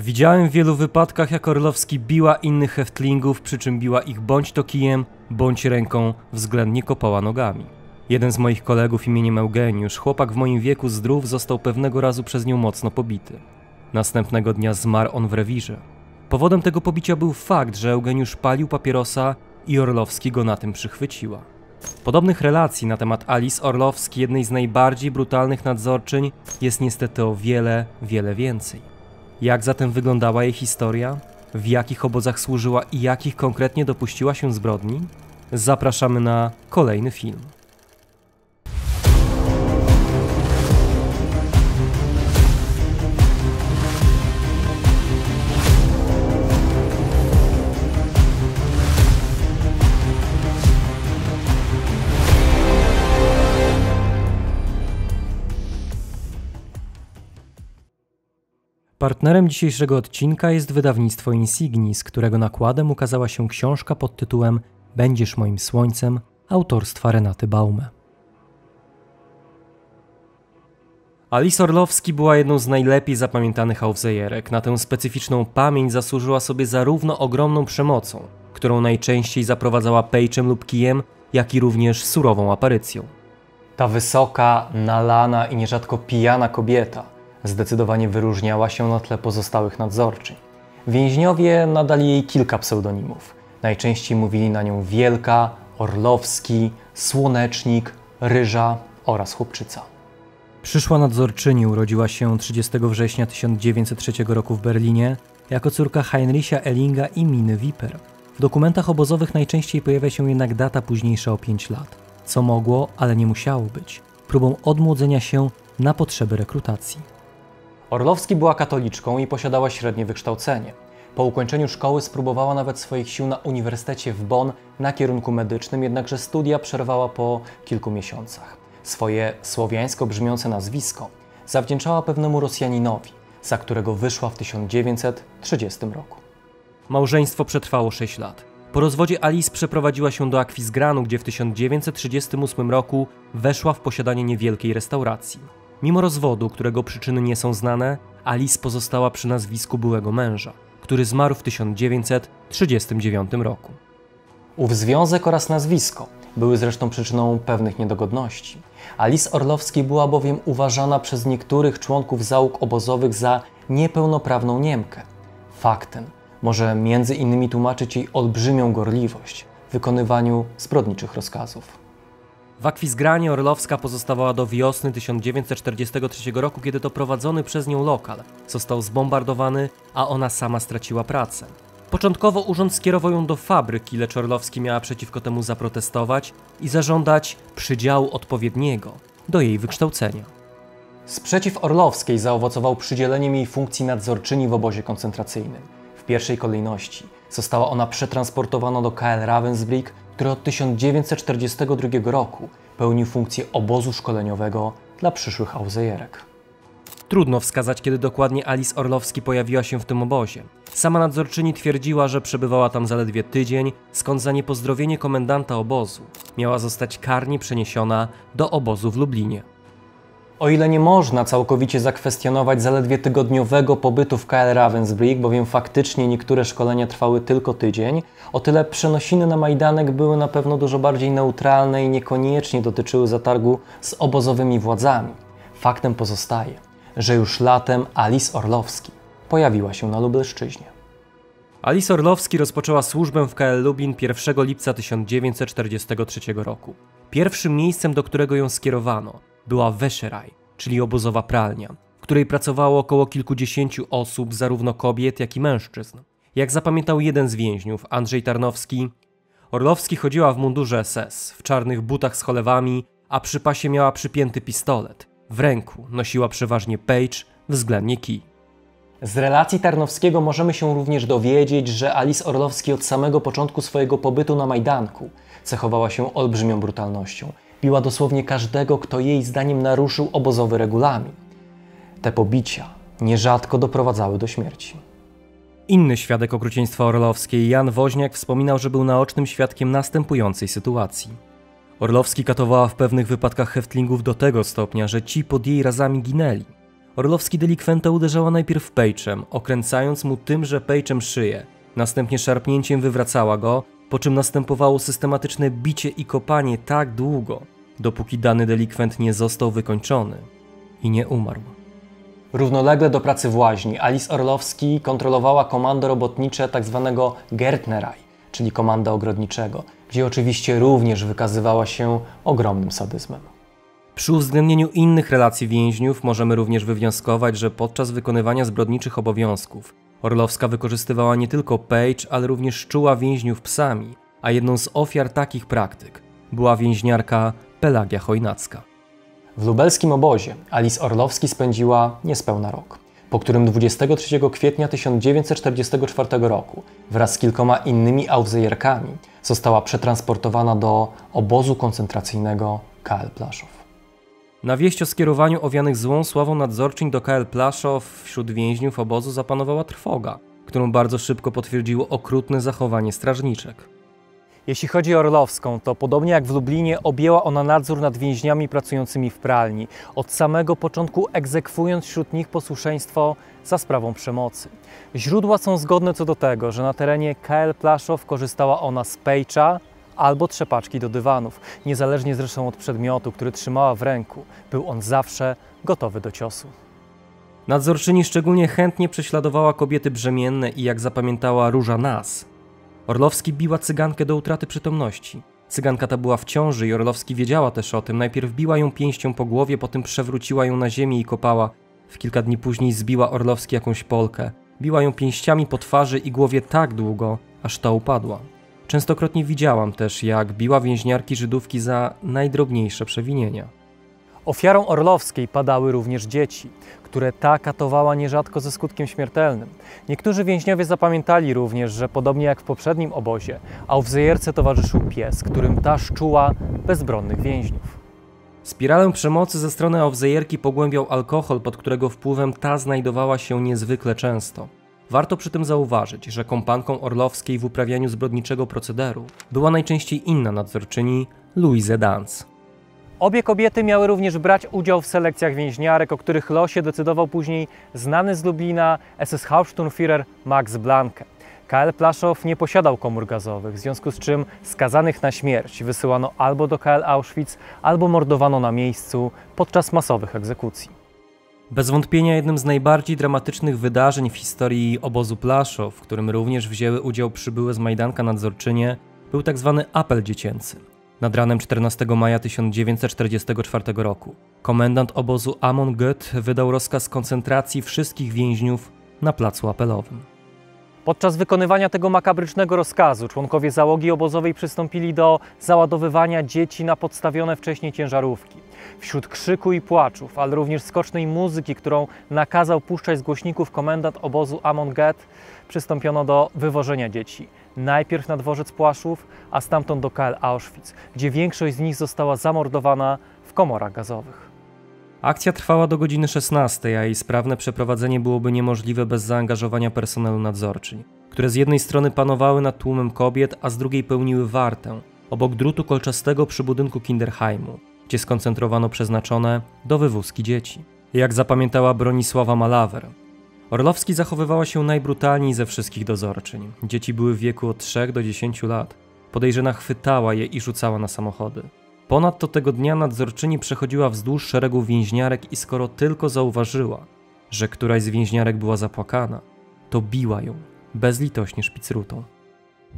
Widziałem w wielu wypadkach, jak Orlowski biła innych heftlingów, przy czym biła ich bądź to kijem, bądź ręką, względnie kopała nogami. Jeden z moich kolegów imieniem Eugeniusz, chłopak w moim wieku zdrów, został pewnego razu przez nią mocno pobity. Następnego dnia zmarł on w rewirze. Powodem tego pobicia był fakt, że Eugeniusz palił papierosa i Orlowski go na tym przychwyciła. Podobnych relacji na temat Alice Orlowski, jednej z najbardziej brutalnych nadzorczyń, jest niestety o wiele, wiele więcej. Jak zatem wyglądała jej historia? W jakich obozach służyła i jakich konkretnie dopuściła się zbrodni? Zapraszamy na kolejny film. Partnerem dzisiejszego odcinka jest wydawnictwo Insignis, którego nakładem ukazała się książka pod tytułem Będziesz moim słońcem autorstwa Renaty Baume. Alice Orlowski była jedną z najlepiej zapamiętanych aufsejerek. Na tę specyficzną pamięć zasłużyła sobie zarówno ogromną przemocą, którą najczęściej zaprowadzała pejczem lub kijem, jak i również surową aparycją. Ta wysoka, nalana i nierzadko pijana kobieta zdecydowanie wyróżniała się na tle pozostałych nadzorczyń. Więźniowie nadali jej kilka pseudonimów. Najczęściej mówili na nią Wielka, Orlowski, Słonecznik, Ryża oraz Chłopczyca. Przyszła nadzorczyni urodziła się 30 września 1903 roku w Berlinie jako córka Heinricha Ellinga i Miny Wiper. W dokumentach obozowych najczęściej pojawia się jednak data późniejsza o 5 lat, co mogło, ale nie musiało być próbą odmłodzenia się na potrzeby rekrutacji. Orlowski była katoliczką i posiadała średnie wykształcenie. Po ukończeniu szkoły spróbowała nawet swoich sił na Uniwersytecie w Bonn na kierunku medycznym, jednakże studia przerwała po kilku miesiącach. Swoje słowiańsko brzmiące nazwisko zawdzięczała pewnemu Rosjaninowi, za którego wyszła w 1930 roku. Małżeństwo przetrwało 6 lat. Po rozwodzie Alice przeprowadziła się do Aquisgranu, gdzie w 1938 roku weszła w posiadanie niewielkiej restauracji. Mimo rozwodu, którego przyczyny nie są znane, Alice pozostała przy nazwisku byłego męża, który zmarł w 1939 roku. Ów związek oraz nazwisko były zresztą przyczyną pewnych niedogodności. Alice Orlowski była bowiem uważana przez niektórych członków załóg obozowych za niepełnoprawną Niemkę. Fakt ten może między innymi tłumaczyć jej olbrzymią gorliwość w wykonywaniu zbrodniczych rozkazów. W Aquisgranie Orlowska pozostawała do wiosny 1943 roku, kiedy to prowadzony przez nią lokal został zbombardowany, a ona sama straciła pracę. Początkowo urząd skierował ją do fabryki, lecz Orlowski miała przeciwko temu zaprotestować i zażądać przydziału odpowiedniego do jej wykształcenia. Sprzeciw Orlowskiej zaowocował przydzieleniem jej funkcji nadzorczyni w obozie koncentracyjnym. W pierwszej kolejności została ona przetransportowana do KL Ravensbrück, który od 1942 roku pełnił funkcję obozu szkoleniowego dla przyszłych aufsejerek. Trudno wskazać, kiedy dokładnie Alice Orlowski pojawiła się w tym obozie. Sama nadzorczyni twierdziła, że przebywała tam zaledwie tydzień, skąd za niepozdrowienie komendanta obozu miała zostać karnie przeniesiona do obozu w Lublinie. O ile nie można całkowicie zakwestionować zaledwie tygodniowego pobytu w KL Ravensbrück, bowiem faktycznie niektóre szkolenia trwały tylko tydzień, o tyle przenosiny na Majdanek były na pewno dużo bardziej neutralne i niekoniecznie dotyczyły zatargu z obozowymi władzami. Faktem pozostaje, że już latem Alice Orlowski pojawiła się na Lubelszczyźnie. Alice Orlowski rozpoczęła służbę w KL Lublin 1 lipca 1943 roku. Pierwszym miejscem, do którego ją skierowano, była Wäscherei, czyli obozowa pralnia, w której pracowało około kilkudziesięciu osób, zarówno kobiet, jak i mężczyzn. Jak zapamiętał jeden z więźniów, Andrzej Tarnowski, Orlowski chodziła w mundurze SS, w czarnych butach z cholewami, a przy pasie miała przypięty pistolet. W ręku nosiła przeważnie page, względnie kij. Z relacji Tarnowskiego możemy się również dowiedzieć, że Alice Orlowski od samego początku swojego pobytu na Majdanku cechowała się olbrzymią brutalnością. Biła dosłownie każdego, kto jej zdaniem naruszył obozowy regulamin. Te pobicia nierzadko doprowadzały do śmierci. Inny świadek okrucieństwa Orlowskiej, Jan Woźniak, wspominał, że był naocznym świadkiem następującej sytuacji. Orlowski katowała w pewnych wypadkach heftlingów do tego stopnia, że ci pod jej razami ginęli. Orlowski delikwenta uderzała najpierw pejczem, okręcając mu tymże pejczem szyję. Następnie szarpnięciem wywracała go, po czym następowało systematyczne bicie i kopanie tak długo, dopóki dany delikwent nie został wykończony i nie umarł. Równolegle do pracy w łaźni Alice Orlowski kontrolowała komando robotnicze tzw. Gärtnerei, czyli komanda ogrodniczego, gdzie oczywiście również wykazywała się ogromnym sadyzmem. Przy uwzględnieniu innych relacji więźniów możemy również wywnioskować, że podczas wykonywania zbrodniczych obowiązków Orlowska wykorzystywała nie tylko pejcz, ale również szczuła więźniów psami, a jedną z ofiar takich praktyk była więźniarka Pelagia Chojnacka. W lubelskim obozie Alice Orlowski spędziła niespełna rok, po którym 23 kwietnia 1944 roku wraz z kilkoma innymi aufseherkami została przetransportowana do obozu koncentracyjnego KL Plaszów. Na wieść o skierowaniu owianych złą sławą nadzorczyń do KL Plaszów wśród więźniów obozu zapanowała trwoga, którą bardzo szybko potwierdziło okrutne zachowanie strażniczek. Jeśli chodzi o Orlowską, to podobnie jak w Lublinie objęła ona nadzór nad więźniami pracującymi w pralni, od samego początku egzekwując wśród nich posłuszeństwo za sprawą przemocy. Źródła są zgodne co do tego, że na terenie KL Plaszów korzystała ona z pejcza albo trzepaczki do dywanów, niezależnie zresztą od przedmiotu, który trzymała w ręku. Był on zawsze gotowy do ciosu. Nadzorczyni szczególnie chętnie prześladowała kobiety brzemienne i jak zapamiętała Róża Nas, Orlowski biła cygankę do utraty przytomności. Cyganka ta była w ciąży i Orlowski wiedziała też o tym. Najpierw biła ją pięścią po głowie, potem przewróciła ją na ziemię i kopała. W kilka dni później zbiła Orlowski jakąś Polkę. Biła ją pięściami po twarzy i głowie tak długo, aż ta upadła. Częstokrotnie widziałam też, jak biła więźniarki Żydówki za najdrobniejsze przewinienia. Ofiarą Orlowskiej padały również dzieci, które ta katowała nierzadko ze skutkiem śmiertelnym. Niektórzy więźniowie zapamiętali również, że podobnie jak w poprzednim obozie, aufseherce towarzyszył pies, którym ta szczuła bezbronnych więźniów. Spiralę przemocy ze strony aufseherki pogłębiał alkohol, pod którego wpływem ta znajdowała się niezwykle często. Warto przy tym zauważyć, że kompanką Orlowskiej w uprawianiu zbrodniczego procederu była najczęściej inna nadzorczyni, Louise Dance. Obie kobiety miały również brać udział w selekcjach więźniarek, o których losie decydował później znany z Lublina SS-Hauptsturmführer Max Blanke. KL Plaszów nie posiadał komór gazowych, w związku z czym skazanych na śmierć wysyłano albo do KL Auschwitz, albo mordowano na miejscu podczas masowych egzekucji. Bez wątpienia jednym z najbardziej dramatycznych wydarzeń w historii obozu Plaszów, w którym również wzięły udział przybyłe z Majdanka nadzorczynie, był tzw. apel dziecięcy. Nad ranem 14 maja 1944 roku komendant obozu Amon Göth wydał rozkaz koncentracji wszystkich więźniów na placu apelowym. Podczas wykonywania tego makabrycznego rozkazu członkowie załogi obozowej przystąpili do załadowywania dzieci na podstawione wcześniej ciężarówki. Wśród krzyku i płaczów, ale również skocznej muzyki, którą nakazał puszczać z głośników komendant obozu Amon Göth, przystąpiono do wywożenia dzieci. Najpierw na dworzec Płaszów, a stamtąd do KL Auschwitz, gdzie większość z nich została zamordowana w komorach gazowych. Akcja trwała do godziny 16, a jej sprawne przeprowadzenie byłoby niemożliwe bez zaangażowania personelu nadzorczyń, które z jednej strony panowały nad tłumem kobiet, a z drugiej pełniły wartę obok drutu kolczastego przy budynku Kinderheimu, gdzie skoncentrowano przeznaczone do wywózki dzieci. Jak zapamiętała Bronisława Malawer, Orlowski zachowywała się najbrutalniej ze wszystkich dozorczyń. Dzieci były w wieku od 3 do 10 lat. Podejrzana chwytała je i rzucała na samochody. Ponadto tego dnia nadzorczyni przechodziła wzdłuż szeregu więźniarek i skoro tylko zauważyła, że któraś z więźniarek była zapłakana, to biła ją bezlitośnie szpicrutą.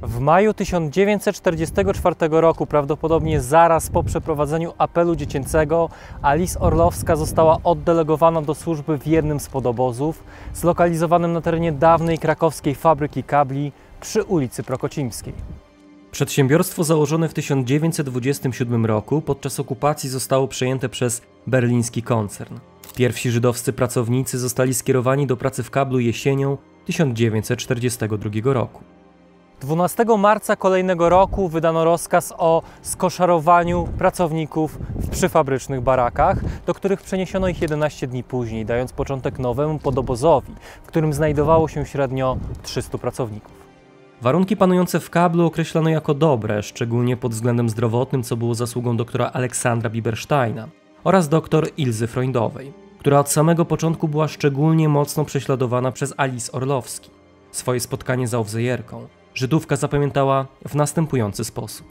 W maju 1944 roku, prawdopodobnie zaraz po przeprowadzeniu apelu dziecięcego, Alice Orlowska została oddelegowana do służby w jednym z podobozów, zlokalizowanym na terenie dawnej krakowskiej fabryki kabli przy ulicy Prokocimskiej. Przedsiębiorstwo założone w 1927 roku podczas okupacji zostało przejęte przez berliński koncern. Pierwsi żydowscy pracownicy zostali skierowani do pracy w kablu jesienią 1942 roku. 12 marca kolejnego roku wydano rozkaz o skoszarowaniu pracowników w przyfabrycznych barakach, do których przeniesiono ich 11 dni później, dając początek nowemu podobozowi, w którym znajdowało się średnio 300 pracowników. Warunki panujące w kablu określano jako dobre, szczególnie pod względem zdrowotnym, co było zasługą doktora Aleksandra Biebersteina oraz dr Ilzy Freundowej. która od samego początku była szczególnie mocno prześladowana przez Alice Orlowski. Swoje spotkanie z Aufseherką Żydówka zapamiętała w następujący sposób.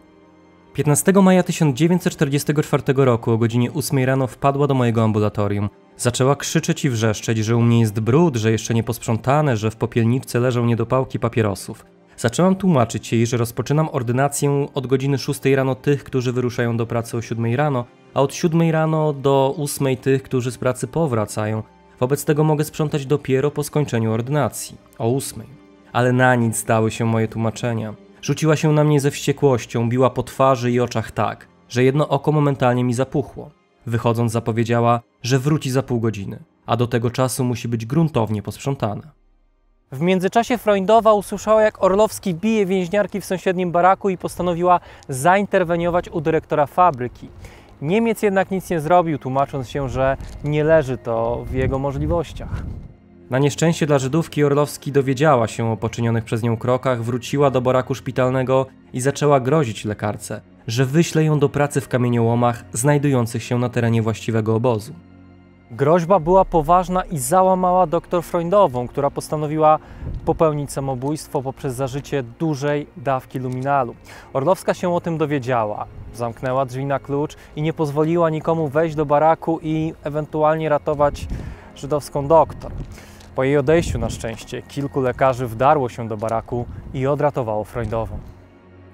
15 maja 1944 roku o godzinie 8 rano wpadła do mojego ambulatorium. Zaczęła krzyczeć i wrzeszczeć, że u mnie jest brud, że jeszcze nie posprzątane, że w popielniczce leżą niedopałki papierosów. Zaczęłam tłumaczyć jej, że rozpoczynam ordynację od godziny 6 rano tych, którzy wyruszają do pracy o 7 rano, a od 7 rano do 8 tych, którzy z pracy powracają. Wobec tego mogę sprzątać dopiero po skończeniu ordynacji, o 8. Ale na nic zdały się moje tłumaczenia. Rzuciła się na mnie ze wściekłością, biła po twarzy i oczach tak, że jedno oko momentalnie mi zapuchło. Wychodząc zapowiedziała, że wróci za pół godziny, a do tego czasu musi być gruntownie posprzątana. W międzyczasie Freundowa usłyszała, jak Orlowski bije więźniarki w sąsiednim baraku i postanowiła zainterweniować u dyrektora fabryki. Niemiec jednak nic nie zrobił, tłumacząc się, że nie leży to w jego możliwościach. Na nieszczęście dla Żydówki Orlowski dowiedziała się o poczynionych przez nią krokach, wróciła do baraku szpitalnego i zaczęła grozić lekarce, że wyśle ją do pracy w kamieniołomach znajdujących się na terenie właściwego obozu. Groźba była poważna i załamała dr Freundową, która postanowiła popełnić samobójstwo poprzez zażycie dużej dawki luminalu. Orlowska się o tym dowiedziała, zamknęła drzwi na klucz i nie pozwoliła nikomu wejść do baraku i ewentualnie ratować żydowską doktor. Po jej odejściu na szczęście kilku lekarzy wdarło się do baraku i odratowało Freundową.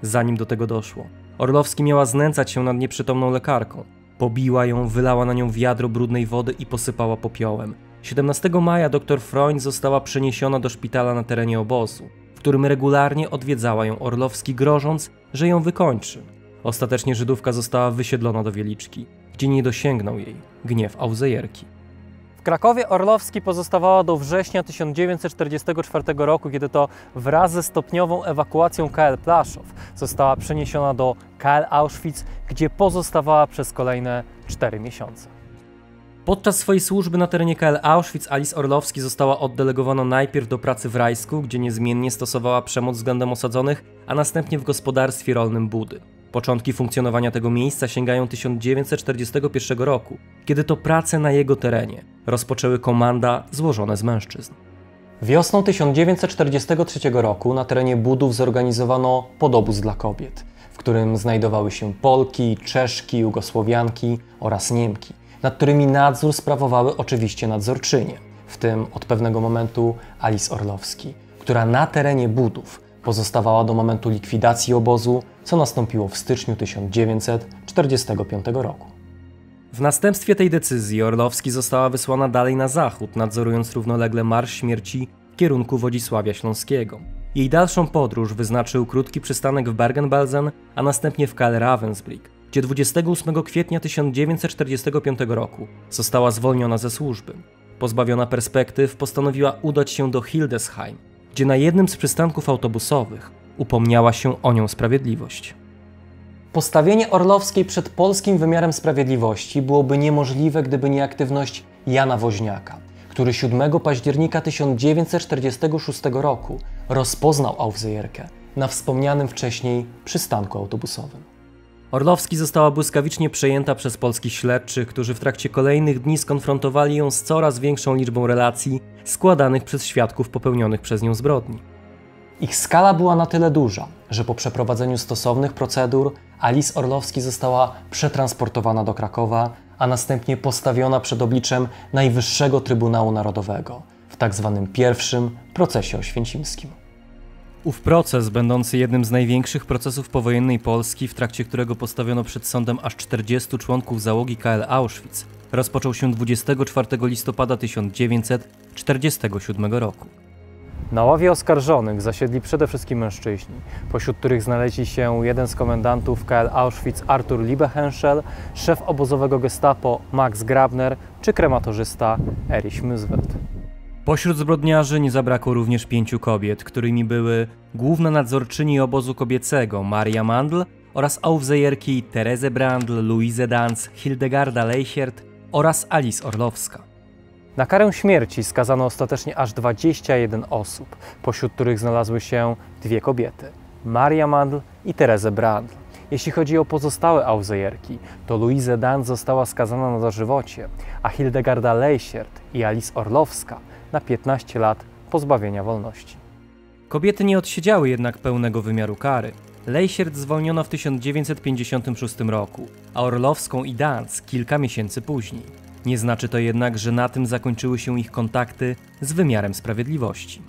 Zanim do tego doszło, Orlowski miała znęcać się nad nieprzytomną lekarką. Pobiła ją, wylała na nią wiadro brudnej wody i posypała popiołem. 17 maja dr Freund została przeniesiona do szpitala na terenie obozu, w którym regularnie odwiedzała ją Orlowski, grożąc, że ją wykończy. Ostatecznie Żydówka została wysiedlona do Wieliczki, gdzie nie dosięgnął jej gniew Aufseherki. W Krakowie Orlowski pozostawała do września 1944 roku, kiedy to wraz ze stopniową ewakuacją KL Plaszow została przeniesiona do KL Auschwitz, gdzie pozostawała przez kolejne 4 miesiące. Podczas swojej służby na terenie KL Auschwitz Alice Orlowski została oddelegowana najpierw do pracy w Rajsku, gdzie niezmiennie stosowała przemoc względem osadzonych, a następnie w gospodarstwie rolnym Budy. Początki funkcjonowania tego miejsca sięgają 1941 roku, kiedy to prace na jego terenie rozpoczęły komanda złożone z mężczyzn. Wiosną 1943 roku na terenie Budów zorganizowano podobóz dla kobiet, w którym znajdowały się Polki, Czeszki, Jugosłowianki oraz Niemki, nad którymi nadzór sprawowały oczywiście nadzorczynie, w tym od pewnego momentu Alice Orlowski, która na terenie Budów pozostawała do momentu likwidacji obozu, co nastąpiło w styczniu 1945 roku. W następstwie tej decyzji Orlowski została wysłana dalej na zachód, nadzorując równolegle Marsz Śmierci w kierunku Wodzisławia Śląskiego. Jej dalszą podróż wyznaczył krótki przystanek w Bergen-Belsen, a następnie w KL Ravensbrück, gdzie 28 kwietnia 1945 roku została zwolniona ze służby. Pozbawiona perspektyw postanowiła udać się do Hildesheim, gdzie na jednym z przystanków autobusowych upomniała się o nią sprawiedliwość. Postawienie Orlowskiej przed polskim wymiarem sprawiedliwości byłoby niemożliwe, gdyby nie aktywność Jana Woźniaka, który 7 października 1946 roku rozpoznał Aufseherkę na wspomnianym wcześniej przystanku autobusowym. Orlowski została błyskawicznie przejęta przez polskich śledczych, którzy w trakcie kolejnych dni skonfrontowali ją z coraz większą liczbą relacji składanych przez świadków popełnionych przez nią zbrodni. Ich skala była na tyle duża, że po przeprowadzeniu stosownych procedur Alice Orlowski została przetransportowana do Krakowa, a następnie postawiona przed obliczem Najwyższego Trybunału Narodowego w tzw. pierwszym procesie oświęcimskim. Ów proces, będący jednym z największych procesów powojennej Polski, w trakcie którego postawiono przed sądem aż 40 członków załogi KL Auschwitz, rozpoczął się 24 listopada 1947 roku. Na ławie oskarżonych zasiedli przede wszystkim mężczyźni, pośród których znaleźli się jeden z komendantów KL Auschwitz Arthur Liebehenschel, szef obozowego gestapo Max Grabner czy krematorzysta Erich Müswelt. Pośród zbrodniarzy nie zabrakło również 5 kobiet, którymi były główna nadzorczyni obozu kobiecego Maria Mandl oraz Aufseherki Therese Brandl, Luise Danz, Hildegarda Leichert oraz Alice Orlowska. Na karę śmierci skazano ostatecznie aż 21 osób, pośród których znalazły się 2 kobiety, Maria Mandl i Therese Brandl. Jeśli chodzi o pozostałe Aufseherki, to Louise Dance została skazana na dożywocie, a Hildegarda Leichert i Alice Orlowska na 15 lat pozbawienia wolności. Kobiety nie odsiedziały jednak pełnego wymiaru kary. Leichert zwolniono w 1956 roku, a Orlowską i Dance kilka miesięcy później. Nie znaczy to jednak, że na tym zakończyły się ich kontakty z wymiarem sprawiedliwości.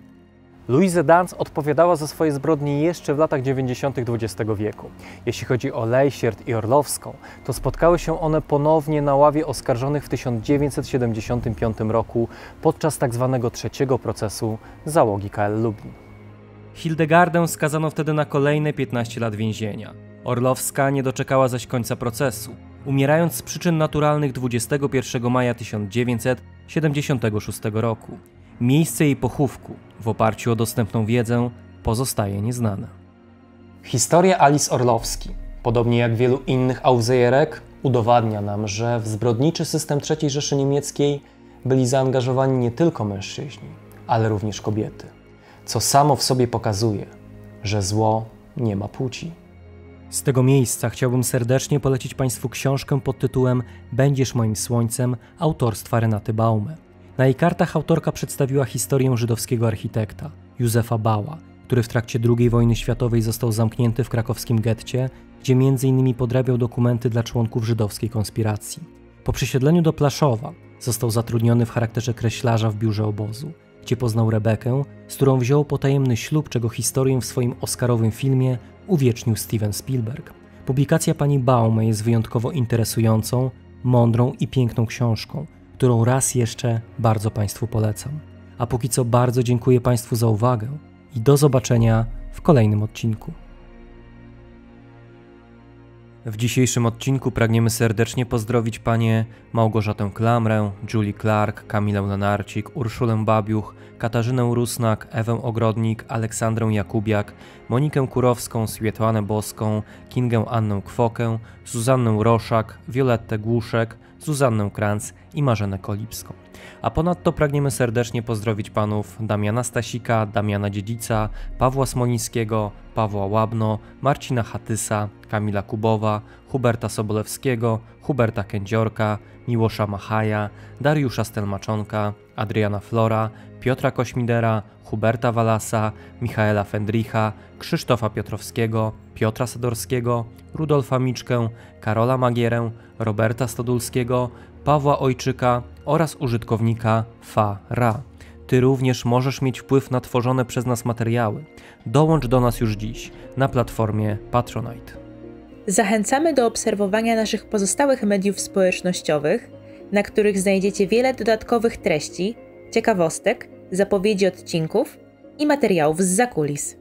Louise Dance odpowiadała za swoje zbrodnie jeszcze w latach 90. XX wieku. Jeśli chodzi o Leichert i Orlowską, to spotkały się one ponownie na ławie oskarżonych w 1975 roku podczas tzw. trzeciego procesu załogi KL Lublin. Hildegardę skazano wtedy na kolejne 15 lat więzienia. Orlowska nie doczekała zaś końca procesu, umierając z przyczyn naturalnych 21 maja 1976 roku. Miejsce jej pochówku, w oparciu o dostępną wiedzę, pozostaje nieznane. Historia Alice Orlowski, podobnie jak wielu innych Aufseherek, udowadnia nam, że w zbrodniczy system III Rzeszy Niemieckiej byli zaangażowani nie tylko mężczyźni, ale również kobiety, co samo w sobie pokazuje, że zło nie ma płci. Z tego miejsca chciałbym serdecznie polecić Państwu książkę pod tytułem Będziesz moim słońcem autorstwa Renaty Baume. Na jej kartach autorka przedstawiła historię żydowskiego architekta Józefa Bała, który w trakcie II wojny światowej został zamknięty w krakowskim getcie, gdzie m.in. podrabiał dokumenty dla członków żydowskiej konspiracji. Po przesiedleniu do Plaszowa został zatrudniony w charakterze kreślarza w biurze obozu, gdzie poznał Rebekę, z którą wziął potajemny ślub, czego historię w swoim oscarowym filmie uwiecznił Steven Spielberg. Publikacja pani Baume jest wyjątkowo interesującą, mądrą i piękną książką, którą raz jeszcze bardzo Państwu polecam. A póki co bardzo dziękuję Państwu za uwagę i do zobaczenia w kolejnym odcinku. W dzisiejszym odcinku pragniemy serdecznie pozdrowić panie Małgorzatę Klamrę, Julie Clark, Kamilę Lenarcik, Urszulę Babiuch, Katarzynę Rusnak, Ewę Ogrodnik, Aleksandrę Jakubiak, Monikę Kurowską, Swietłanę Boską, Kingę Annę Kwokę, Zuzannę Roszak, Violettę Głuszek, Zuzannę Kranz i Marzenę Kolipską. A ponadto pragniemy serdecznie pozdrowić panów Damiana Stasika, Damiana Dziedzica, Pawła Smolińskiego, Pawła Łabno, Marcina Hatysa, Kamila Kubowa, Huberta Sobolewskiego, Huberta Kędziorka, Miłosza Machaja, Dariusza Stelmaczonka, Adriana Flora, Piotra Kośmidera, Huberta Walasa, Michaela Fendricha, Krzysztofa Piotrowskiego, Piotra Sadorskiego, Rudolfa Miczkę, Karola Magierę, Roberta Stodulskiego, Pawła Ojczyka oraz użytkownika Fa.ra. Ty również możesz mieć wpływ na tworzone przez nas materiały. Dołącz do nas już dziś na platformie Patronite. Zachęcamy do obserwowania naszych pozostałych mediów społecznościowych, na których znajdziecie wiele dodatkowych treści, ciekawostek, zapowiedzi odcinków i materiałów zza kulis.